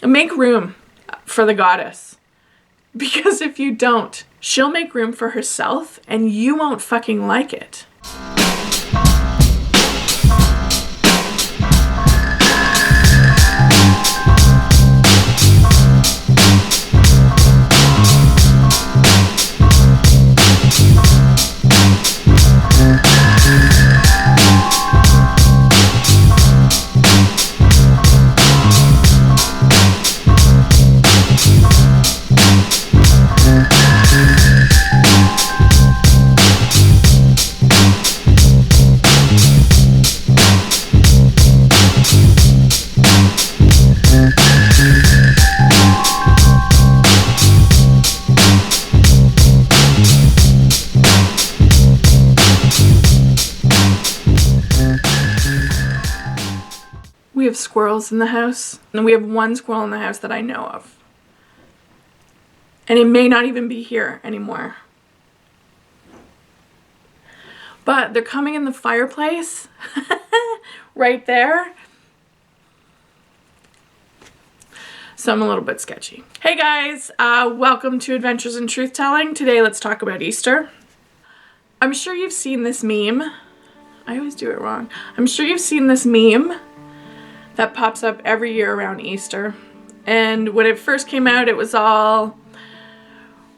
Make room for the goddess. Because if you don't, she'll make room for herself and you won't fucking like it. We have squirrels in the house, and we have one squirrel in the house that I know of. And it may not even be here anymore. But they're coming in the fireplace right there. So I'm a little bit sketchy. Hey guys, welcome to Adventures in Truth Telling. Today let's talk about Easter. I'm sure you've seen this meme. I always do it wrong. I'm sure you've seen this meme that pops up every year around Easter. And when it first came out, it was all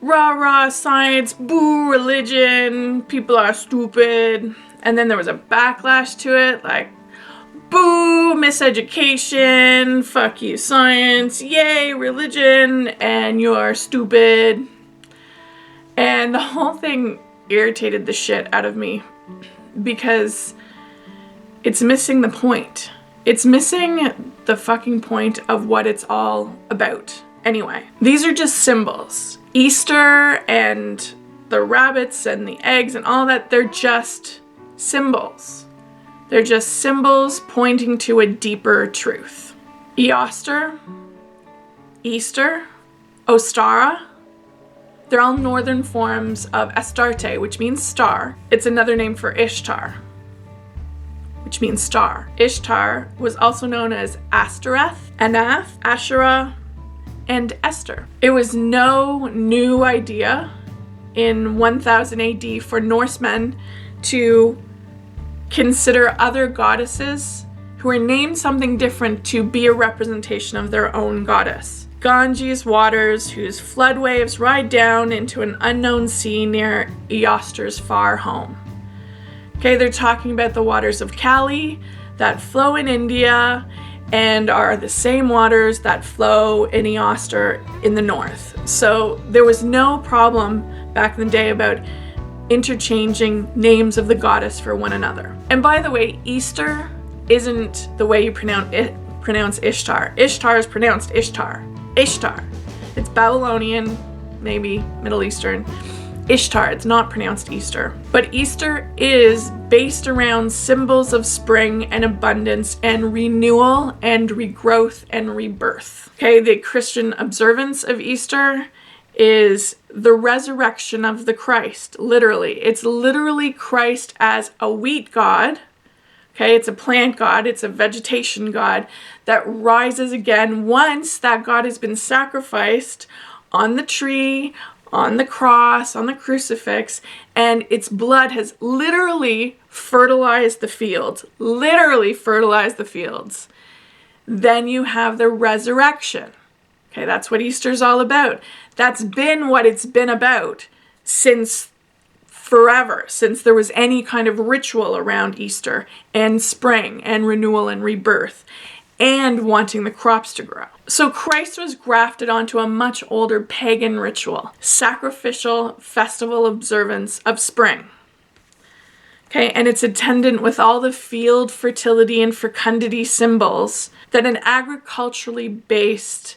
rah rah science, boo religion, people are stupid. And then there was a backlash to it, like boo miseducation, fuck you science, yay religion, and you're stupid. And the whole thing irritated the shit out of me because it's missing the point. It's missing the fucking point of what it's all about. Anyway, these are just symbols. Easter and the rabbits and the eggs and all that, they're just symbols. They're just symbols pointing to a deeper truth. Easter, Easter, Ostara, they're all northern forms of Astarte, which means star. It's another name for Ishtar, which means star. Ishtar was also known as Ashtoreth, Anath, Asherah, and Esther. It was no new idea in 1000 AD for Norsemen to consider other goddesses who were named something different to be a representation of their own goddess. Ganges waters whose flood waves ride down into an unknown sea near Eostur's far home. Okay, they're talking about the waters of Kali that flow in India and are the same waters that flow in Eostur in the north. So there was no problem back in the day about interchanging names of the goddess for one another. And by the way, Easter isn't the way you pronounce Ishtar. Ishtar is pronounced Ishtar. Ishtar. It's Babylonian, maybe Middle Eastern. Ishtar, it's not pronounced Easter. But Easter is based around symbols of spring and abundance and renewal and regrowth and rebirth. Okay, the Christian observance of Easter is the resurrection of the Christ, literally. It's literally Christ as a wheat god. Okay, it's a plant god, it's a vegetation god that rises again once that god has been sacrificed on the tree, on the cross, on the crucifix, and its blood has literally fertilized the fields. Literally fertilized the fields. Then you have the resurrection. Okay, that's what Easter's all about. That's been what it's been about since forever, since there was any kind of ritual around Easter and spring and renewal and rebirth and wanting the crops to grow. So Christ was grafted onto a much older pagan ritual, sacrificial festival observance of spring. Okay, and it's attendant with all the field fertility and fecundity symbols that an agriculturally based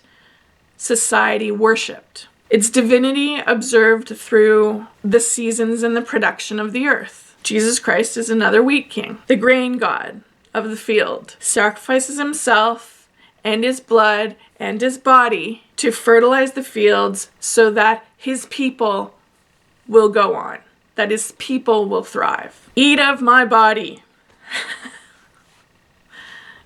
society worshipped. Its divinity observed through the seasons and the production of the earth. Jesus Christ is another wheat king, the grain god of the field, sacrifices himself and his blood and his body to fertilize the fields so that his people will go on, that his people will thrive. Eat of my body.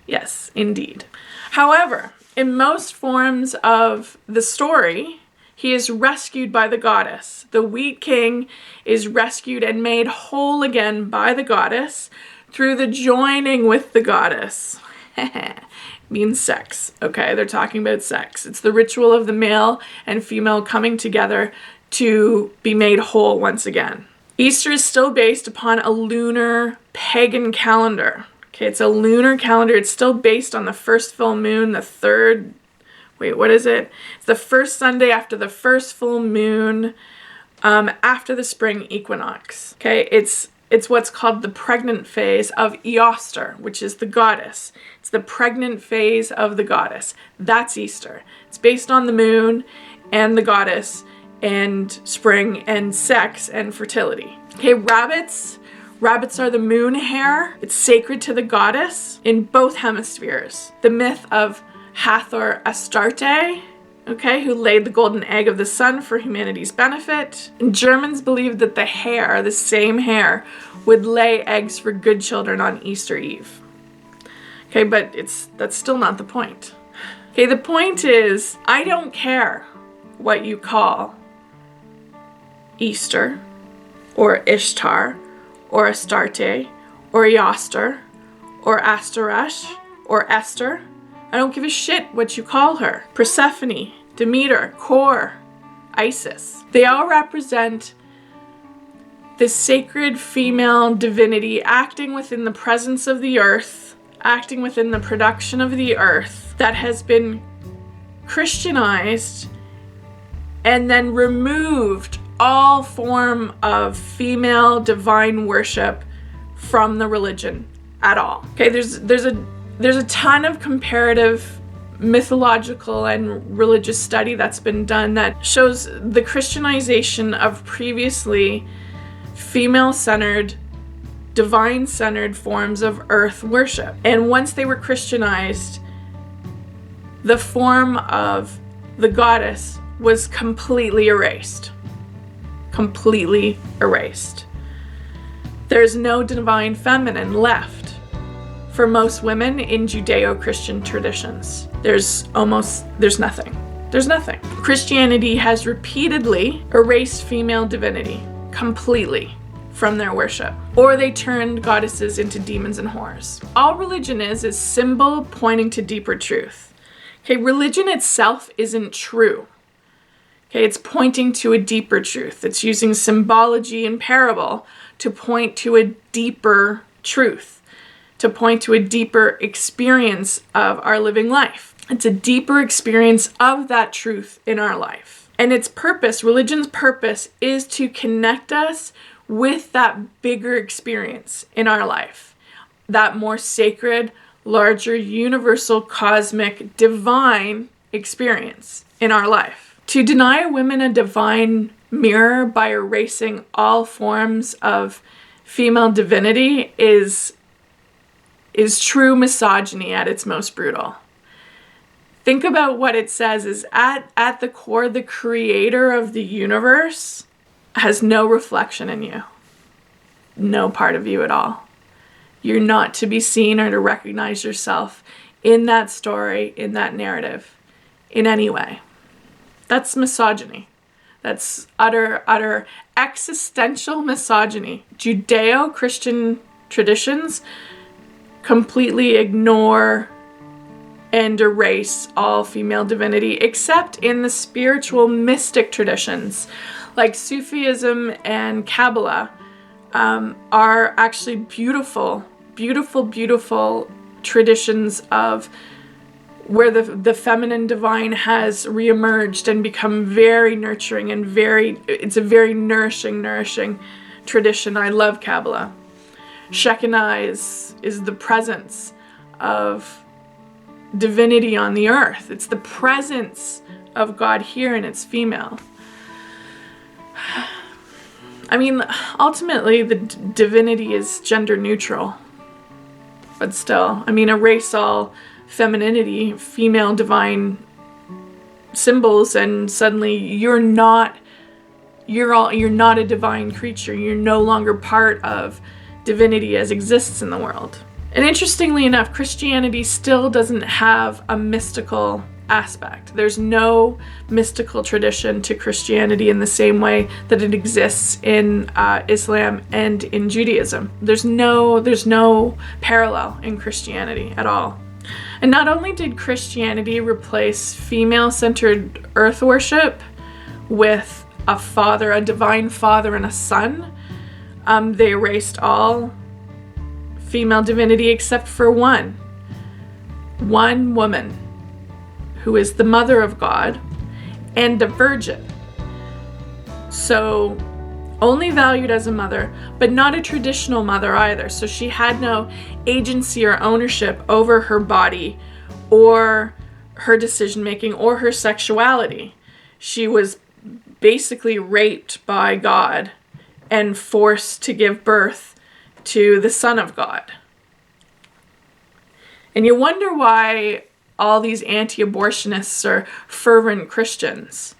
Yes, indeed. However, In most forms of the story, he is rescued by the goddess. The wheat king is rescued and made whole again by the goddess through the joining with the goddess. Means sex, okay? They're talking about sex. It's the ritual of the male and female coming together to be made whole once again. Easter is still based upon a lunar pagan calendar. Okay, it's a lunar calendar. It's still based on the first full moon, the third, It's the first Sunday after the first full moon, after the spring equinox. Okay, it's what's called the pregnant phase of Easter, which is the goddess. It's the pregnant phase of the goddess. That's Easter. It's based on the moon and the goddess and spring and sex and fertility. Okay, rabbits are the moon hare. It's sacred to the goddess in both hemispheres. The myth of Hathor Astarte, okay, who laid the golden egg of the sun for humanity's benefit. And Germans believed that the hare, the same hare, would lay eggs for good children on Easter Eve. Okay, but that's still not the point. Okay, the point is, I don't care what you call Easter, or Ishtar, or Astarte, or Easter, or Asteresh, or Esther. I don't give a shit what you call her. Persephone, Demeter, Kor, Isis. They all represent the sacred female divinity acting within the presence of the earth, acting within the production of the earth, that has been Christianized and then removed all form of female divine worship from the religion at all. Okay, there's a ton of comparative mythological and religious study that's been done that shows the Christianization of previously female-centered, divine-centered forms of earth worship. And once they were Christianized, the form of the goddess was completely erased. Completely erased. There's no divine feminine left for most women in Judeo-Christian traditions. There's nothing. There's nothing. Christianity has repeatedly erased female divinity completely from their worship, or they turned goddesses into demons and whores. All religion is symbol pointing to deeper truth. Okay, religion itself isn't true. Okay, it's pointing to a deeper truth. It's using symbology and parable to point to a deeper truth, to point to a deeper experience of our living life. It's a deeper experience of that truth in our life. And its purpose, religion's purpose, is to connect us with that bigger experience in our life, that more sacred, larger, universal, cosmic, divine experience in our life. To deny women a divine mirror by erasing all forms of female divinity is true misogyny at its most brutal. Think about what it says is at the core, the creator of the universe has no reflection in you. No part of you at all. You're not to be seen or to recognize yourself in that story, in that narrative, in any way. That's misogyny. That's utter existential misogyny. Judeo-Christian traditions completely ignore and erase all female divinity, except in the spiritual mystic traditions, like Sufism and Kabbalah, are actually beautiful traditions of where the feminine divine has reemerged and become very nurturing and it's a very nourishing tradition. I love Kabbalah. Shekinah is the presence of divinity on the earth. It's the presence of God here, and it's female. I mean, ultimately, the divinity is gender neutral. But still, I mean, erase all femininity, female divine symbols, and suddenly you're not a divine creature. You're no longer part of divinity as exists in the world. And interestingly enough, Christianity still doesn't have a mystical aspect. There's no mystical tradition to Christianity in the same way that it exists in Islam and in Judaism. There's no parallel in Christianity at all. And not only did Christianity replace female-centered earth worship with a father, a divine father and a son, they erased all female divinity except for one woman who is the mother of God and a virgin. So only valued as a mother, but not a traditional mother either. So she had no agency or ownership over her body or her decision making or her sexuality. She was basically raped by God and forced to give birth to the Son of God. And you wonder why all these anti-abortionists are fervent Christians.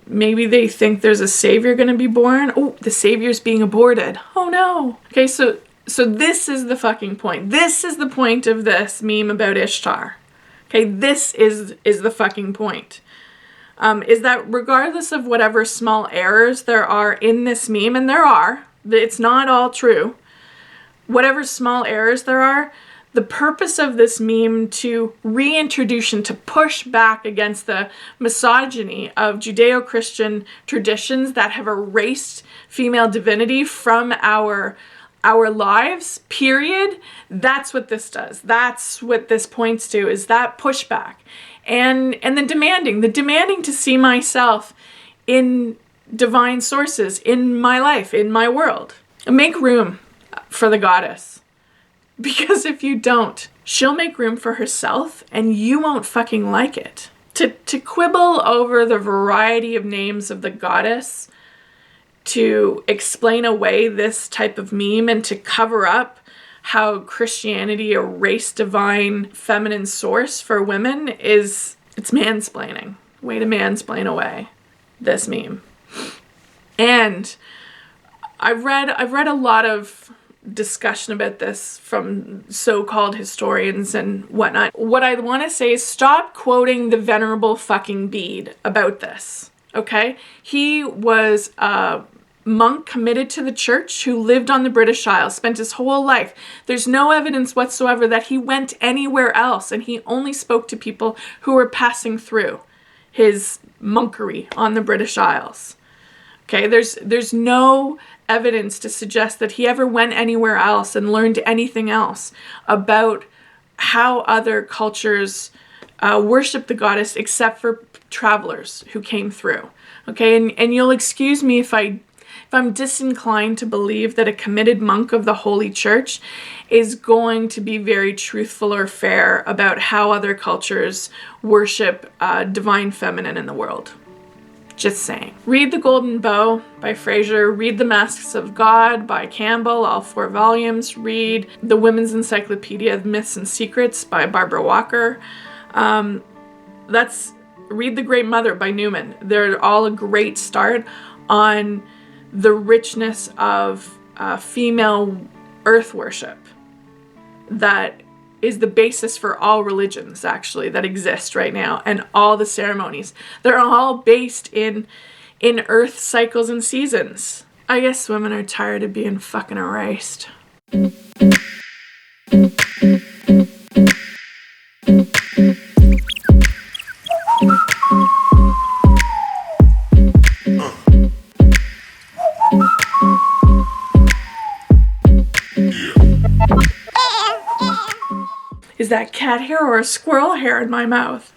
Maybe they think there's a savior going to be born. Oh, the savior's being aborted. Oh no. Okay, so this is the fucking point. This is the point of this meme about Ishtar. Okay, this is the fucking point. Is that regardless of whatever small errors there are in this meme, and there are, it's not all true, whatever small errors there are, the purpose of this meme to reintroduce and to push back against the misogyny of Judeo-Christian traditions that have erased female divinity from our lives, period. That's what this does. That's what this points to, is that pushback. And the demanding to see myself in divine sources in my life, in my world. And make room for the goddess. Because if you don't, she'll make room for herself and you won't fucking like it. To quibble over the variety of names of the goddess, to explain away this type of meme and to cover up how Christianity erased divine feminine source for women it's mansplaining. Way to mansplain away this meme. And I've read a lot of discussion about this from so-called historians and whatnot. What I want to say is stop quoting the Venerable fucking Bede about this, okay? He was a monk committed to the church who lived on the British Isles, spent his whole life. There's no evidence whatsoever that he went anywhere else, and he only spoke to people who were passing through his monkery on the British Isles. Okay, there's no evidence to suggest that he ever went anywhere else and learned anything else about how other cultures worship the goddess except for travelers who came through. Okay, and you'll excuse me if I'm disinclined to believe that a committed monk of the Holy Church is going to be very truthful or fair about how other cultures worship divine feminine in the world. Just saying. Read The Golden Bow by Fraser. Read The Masks of God by Campbell, all 4 volumes. Read The Women's Encyclopedia of Myths and Secrets by Barbara Walker. Read The Great Mother by Newman. They're all a great start on the richness of female earth worship that is the basis for all religions, actually, that exist right now, and all the ceremonies. They're all based in earth cycles and seasons. I guess women are tired of being fucking erased. Is that cat hair or a squirrel hair in my mouth?